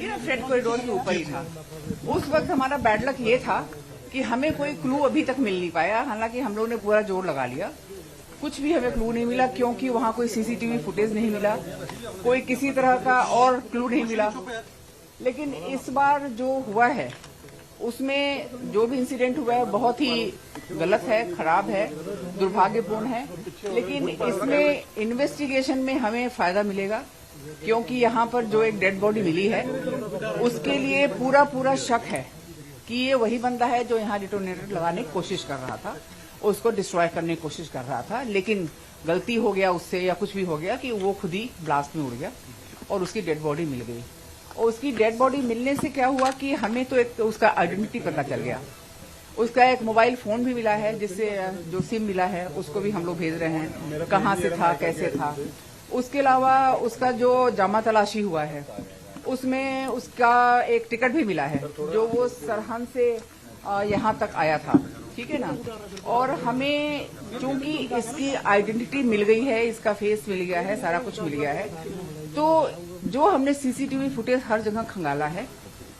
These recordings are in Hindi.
फ्रेट कॉरिडोर के ऊपर ही था। उस वक्त हमारा बैड लक ये था कि हमें कोई क्लू अभी तक मिल नहीं पाया। हालांकि हम लोगों ने पूरा जोर लगा लिया, कुछ भी हमें क्लू नहीं मिला, क्योंकि वहां कोई सीसीटीवी फुटेज नहीं मिला, कोई किसी तरह का और क्लू नहीं मिला। लेकिन इस बार जो हुआ है उसमें जो भी इंसिडेंट हुआ है बहुत ही गलत है, खराब है, दुर्भाग्यपूर्ण है। लेकिन इसमें इन्वेस्टिगेशन में हमें फायदा मिलेगा, क्योंकि यहाँ पर जो एक डेड बॉडी मिली है उसके लिए पूरा शक है कि ये वही बंदा है जो यहाँ डिटोनेटर लगाने की कोशिश कर रहा था, उसको डिस्ट्रॉय करने की कोशिश कर रहा था। लेकिन गलती हो गया उससे या कुछ भी हो गया कि वो खुद ही ब्लास्ट में उड़ गया और उसकी डेड बॉडी मिल गई। और उसकी डेड बॉडी मिलने से क्या हुआ कि हमें तो एक उसका आइडेंटिटी पता चल गया। उसका एक मोबाइल फोन भी मिला है, जिससे जो सिम मिला है उसको भी हम लोग भेज रहे हैं, कहाँ से था, कैसे था। उसके अलावा उसका जो जामा तलाशी हुआ है उसमें उसका एक टिकट भी मिला है, जो वो सरहद से यहाँ तक आया था, ठीक है ना। और हमें चूंकि इसकी आइडेंटिटी मिल गई है, इसका फेस मिल गया है, सारा कुछ मिल गया है, तो जो हमने सीसीटीवी फुटेज हर जगह खंगाला है,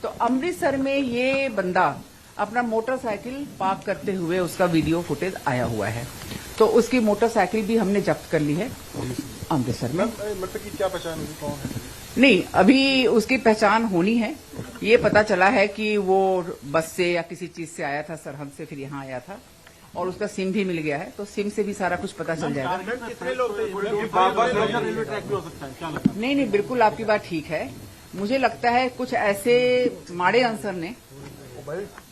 तो अमृतसर में ये बंदा अपना मोटरसाइकिल पार्क करते हुए उसका वीडियो फुटेज आया हुआ है, तो उसकी मोटरसाइकिल भी हमने जब्त कर ली है अमृतसर में। मतलब कि क्या पहचान होगी, कौन है? नहीं, अभी उसकी पहचान होनी है। ये पता चला है कि वो बस से या किसी चीज से आया था, सरहद से, फिर यहाँ आया था, और उसका सिम भी मिल गया है, तो सिम से भी सारा कुछ पता चल जाएगा। कितने लोग थे? रेलवे ट्रैक भी हो सकता है, क्या लगता है? नहीं, बिल्कुल आपकी बात ठीक है। मुझे लगता है कुछ ऐसे माड़े आंसर ने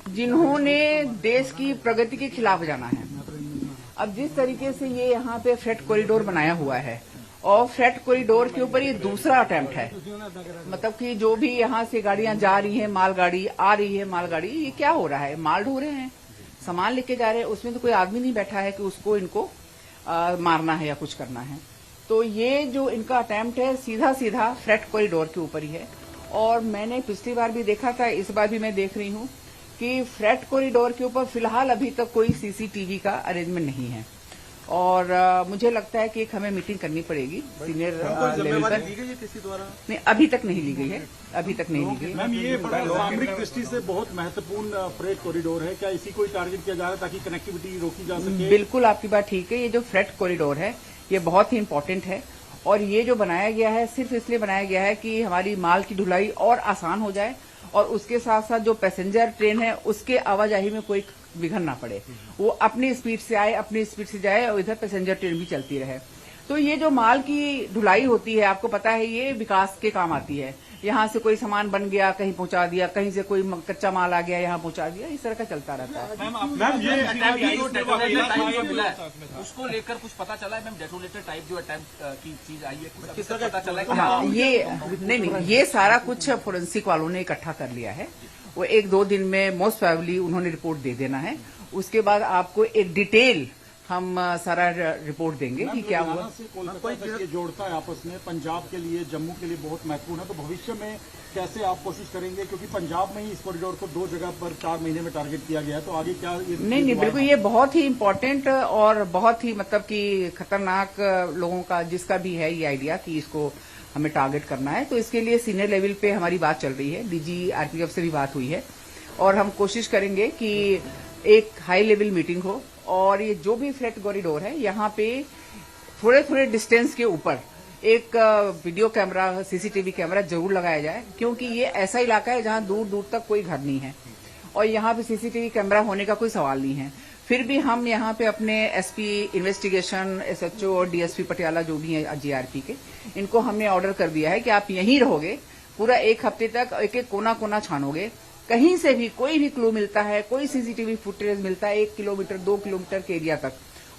जिन्होंने देश की प्रगति के खिलाफ जाना है। अब जिस तरीके से ये यहाँ पे फ्रेट कॉरिडोर बनाया हुआ है, और फ्रेट कॉरिडोर के ऊपर ये दूसरा अटेम्प्ट है, मतलब कि जो भी यहाँ से गाड़ियां जा रही हैं, मालगाड़ी आ रही है, मालगाड़ी, ये क्या हो रहा है? माल ढो रहे हैं, सामान लेके जा रहे हैं, उसमें तो कोई आदमी नहीं बैठा है कि उसको इनको मारना है या कुछ करना है। तो ये जो इनका अटेम्प्ट है सीधा फ्रेट कॉरिडोर के ऊपर ही है। और मैंने पिछली बार भी देखा था, इस बार भी मैं देख रही हूँ कि फ्रेट कॉरिडोर के ऊपर फिलहाल अभी तक कोई सीसीटीवी का अरेंजमेंट नहीं है। और मुझे लगता है कि एक हमें मीटिंग करनी पड़ेगी सीनियर लेवल पर। ली गई है किसी द्वारा? नहीं, अभी तक नहीं ली गई है, अभी तक नहीं ली गई। मैम, ये सामरिक दृष्टि से बहुत महत्वपूर्ण फ्रेट कॉरिडोर है, क्या इसी को टारगेट किया जा रहा है ताकि कनेक्टिविटी रोकी जा सके? बिल्कुल आपकी बात ठीक है। ये जो फ्रेट कॉरिडोर है ये बहुत ही इम्पोर्टेंट है, और ये जो बनाया गया है सिर्फ इसलिए बनाया गया है कि हमारी माल की ढुलाई और आसान हो जाए, और उसके साथ साथ जो पैसेंजर ट्रेन है उसके आवाजाही में कोई विघन ना पड़े, वो अपनी स्पीड से आए, अपनी स्पीड से जाए, और इधर पैसेंजर ट्रेन भी चलती रहे। तो ये जो माल की ढुलाई होती है, आपको पता है, ये विकास के काम आती है। यहाँ से कोई सामान बन गया कहीं पहुंचा दिया, कहीं से कोई कच्चा माल आ गया यहाँ पहुंचा दिया, इस तरह का चलता रहता है। मैम, ये उसको लेकर कुछ पता चला है? मैम, डेटोनेटर टाइप जो अटैम्प्ट की चीज आई है, किस तरह पता चला है? हाँ, ये नहीं, ये सारा कुछ फोरेंसिक वालों ने इकट्ठा कर लिया है। वो 1-2 दिन में मोस्ट प्रोबेबली उन्होंने रिपोर्ट दे देना है। उसके बाद आपको एक डिटेल हम सारा रिपोर्ट देंगे कि क्या हुआ। कोई ये जोड़ता है आपस में, पंजाब के लिए, जम्मू के लिए बहुत महत्वपूर्ण है, तो भविष्य में कैसे आप कोशिश करेंगे? क्योंकि पंजाब में ही इस कॉरिडोर को 2 जगह पर 4 महीने में टारगेट किया गया है, तो आगे क्या? नहीं, बिल्कुल ये बहुत ही इम्पोर्टेंट और बहुत ही मतलब कि खतरनाक लोगों का जिसका भी है ये आइडिया कि इसको हमें टारगेट करना है, तो इसके लिए सीनियर लेवल पे हमारी बात चल रही है। डीजी आरपीएफ से भी बात हुई है, और हम कोशिश करेंगे कि एक हाई लेवल मीटिंग हो, और ये जो भी फ्रेट कॉरिडोर है यहाँ पे थोड़े डिस्टेंस के ऊपर एक वीडियो कैमरा, सीसीटीवी कैमरा जरूर लगाया जाए, क्योंकि ये ऐसा इलाका है जहाँ दूर दूर तक कोई घर नहीं है, और यहाँ पे सीसीटीवी कैमरा होने का कोई सवाल नहीं है। फिर भी हम यहाँ पे अपने एसपी इन्वेस्टिगेशन, एसएचओ और डीएसपी पटियाला जो भी है जीआरपी के, इनको हमने ऑर्डर कर दिया है कि आप यहीं रहोगे पूरा 1 हफ्ते तक, एक कोना छानोगे। कहीं से भी कोई भी क्लू मिलता है, कोई सीसीटीवी फुटेज मिलता है 1 किलोमीटर 2 किलोमीटर के एरिया तक,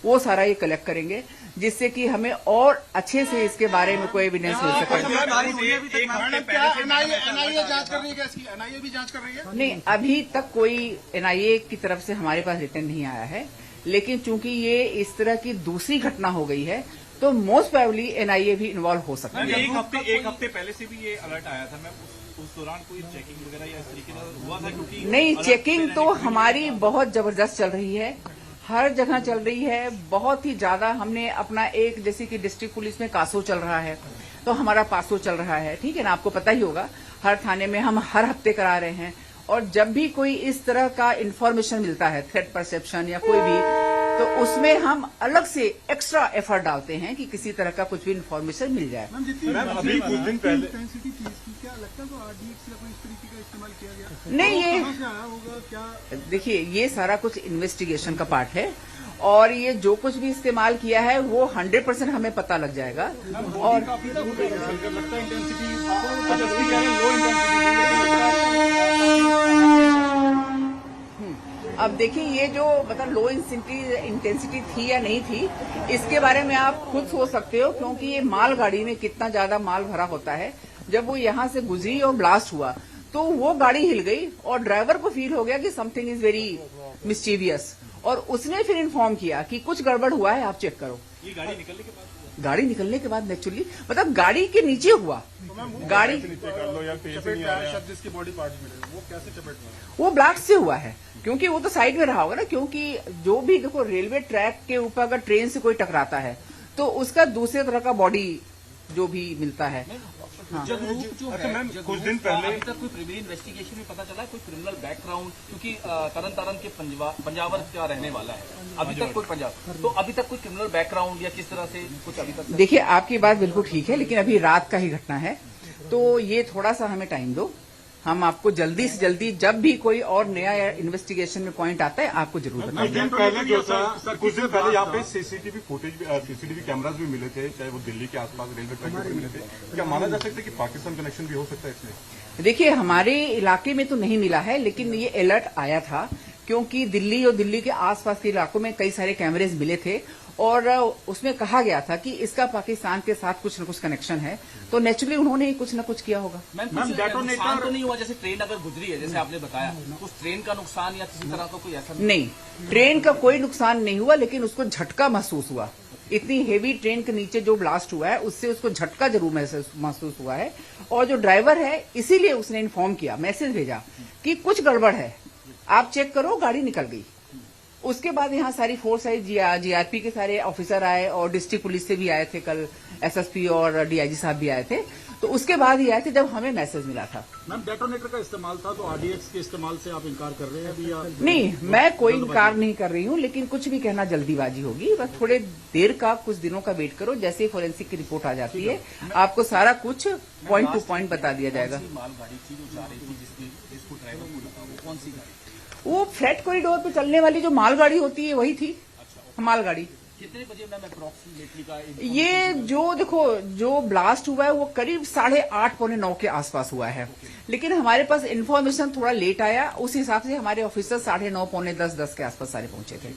वो सारा ये कलेक्ट करेंगे, जिससे कि हमें और अच्छे से इसके बारे में कोई एविडेंस मिल सके। एनआईए जांच कर रही है? एनआईए भी जांच कर रही है? नहीं, अभी तक कोई एनआईए की तरफ से हमारे पास रिटर्न नहीं आया है, लेकिन चूंकि ये इस तरह की दूसरी घटना हो गई है, तो मोस्ट प्रोबेबली एनआईए भी इन्वॉल्व हो सकता है। एक हफ्ते पहले से भी ये अलर्ट आया था मैम, उस दौरान कोई चेकिंग वगैरह या इस तरीके का हुआ था? क्योंकि नहीं, चेकिंग तो हमारी बहुत जबरदस्त चल रही है, हर जगह चल रही है, बहुत ही ज्यादा। हमने अपना एक, जैसे कि डिस्ट्रिक्ट पुलिस में कासो चल रहा है, तो हमारा पासो चल रहा है, ठीक है ना, आपको पता ही होगा। हर थाने में हम हर हफ्ते करा रहे हैं। और जब भी कोई इस तरह का इंफॉर्मेशन मिलता है, थ्रेट परसेप्शन या कोई भी, तो उसमें हम अलग से एक्स्ट्रा एफर्ट डालते हैं कि किसी तरह का कुछ भी इंफॉर्मेशन मिल जाए। अभी कुछ दिन पहले क्या लगता है तो RDX या कोई इस तरीके का इस्तेमाल किया गया? नहीं, ये कहाँ से आया होगा क्या? देखिए, ये सारा कुछ इन्वेस्टिगेशन का पार्ट है और ये जो कुछ भी इस्तेमाल किया है वो 100% हमें पता लग जाएगा। और लगता है इंटेंसिटी कह रहे हैं लो इंटेंसिटी। अब देखिए, ये जो मतलब लो इंटेंसिटी थी या नहीं थी, इसके बारे में आप खुद सोच सकते हो, क्योंकि ये मालगाड़ी में कितना ज्यादा माल भरा होता है। जब वो यहाँ से गुजरी और ब्लास्ट हुआ तो वो गाड़ी हिल गई और ड्राइवर को फील हो गया कि समथिंग इज वेरी मिस्चीवियस, और उसने फिर इन्फॉर्म किया कि कुछ गड़बड़ हुआ है, आप चेक करो। ये गाड़ी निकलने के बाद गाड़ी निकलने के बाद नेचुरली मतलब गाड़ी के नीचे हुआ, गाड़ी शब्द इसके बॉडी पार्ट्स मिले, वो कैसे चपेट में? वो ब्लास्ट से हुआ है, क्योंकि वो तो साइड में रहा होगा ना। क्योंकि जो भी देखो, रेलवे ट्रैक के ऊपर अगर ट्रेन से कोई टकराता है तो उसका दूसरे तरह का बॉडी जो भी मिलता है। हाँ। अच्छा मैम, कुछ दिन पहले अभी तक कोई प्रिलिमिनरी इन्वेस्टिगेशन में पता चला है कोई क्रिमिनल बैकग्राउंड, क्योंकि तरन तारण के पंजाबर का रहने वाला है, अभी तक कोई पंजाब, तो अभी तक कोई क्रिमिनल बैकग्राउंड या किस तरह से कुछ अभी तक? देखिए, आपकी बात बिल्कुल ठीक है, लेकिन अभी रात का ही घटना है, तो ये थोड़ा सा हमें टाइम दो। हम आपको जल्दी से जल्दी, जब भी कोई और नया इन्वेस्टिगेशन में पॉइंट आता है, आपको जरूर बताएंगे। कुछ दिन पहले जो था, कुछ दिन पहले यहाँ पे सीसीटीवी कैमरास भी मिले थे, चाहे वो दिल्ली के आसपास रेलवे ट्रैक पर मिले थे। क्या माना जा सकता है कि पाकिस्तान कनेक्शन भी हो सकता है इसमें? देखिए, हमारे इलाके में तो नहीं मिला है, लेकिन ये अलर्ट आया था, क्योंकि दिल्ली और दिल्ली के आसपास के इलाकों में कई सारे कैमरेज मिले थे और उसमें कहा गया था कि इसका पाकिस्तान के साथ कुछ न कुछ कनेक्शन है, तो नेचुरली उन्होंने ही कुछ न कुछ किया होगा। मैम, नुकसान तो नहीं हुआ? जैसे ट्रेन अगर गुजरी है, जैसे आपने बताया, उस ट्रेन का नुकसान या किसी तरह का कोई ऐसा? नहीं, ट्रेन का कोई नुकसान नहीं हुआ, लेकिन उसको झटका महसूस हुआ। इतनी हेवी ट्रेन के नीचे जो ब्लास्ट हुआ है, उससे उसको झटका जरूर महसूस हुआ है। और जो ड्राइवर है, इसीलिए उसने इन्फॉर्म किया, मैसेज भेजा कि कुछ गड़बड़ है, आप चेक करो। गाड़ी निकल गई। उसके बाद यहाँ सारी फोर्स आई, जीआरपी के सारे ऑफिसर आए और डिस्ट्रिक्ट पुलिस से भी आए थे, कल एसएसपी और डीआईजी साहब भी आए थे। तो उसके बाद ही आए थे जब हमें मैसेज मिला था। मैम, डेटोनेटर का इस्तेमाल था, तो RDX के इस्तेमाल से आप इनकार कर रहे हैं अभी या? नहीं, मैं कोई इनकार नहीं कर रही हूँ, लेकिन कुछ भी कहना जल्दीबाजी होगी। बस थोड़े देर का, कुछ दिनों का वेट करो। जैसे ही फोरेंसिक की रिपोर्ट आ जाती है, आपको सारा कुछ पॉइंट टू पॉइंट बता दिया जाएगा। मालगाड़ी थी जो जा रही थी, जिसको ड्राइवर को लगा, वो कौन सी गाड़ी? वो फ्रेट कॉरिडोर पे चलने वाली जो मालगाड़ी होती है, वही थी मालगाड़ी। कितने बजे मैम अप्रोक्सीमेटली का? ये जो देखो, जो ब्लास्ट हुआ है वो करीब 8:30 पौने 9 के आसपास हुआ है, लेकिन हमारे पास इन्फॉर्मेशन थोड़ा लेट आया। उस हिसाब से हमारे ऑफिसर 9:30 पौने 10 के आसपास सारे पहुंचे थे।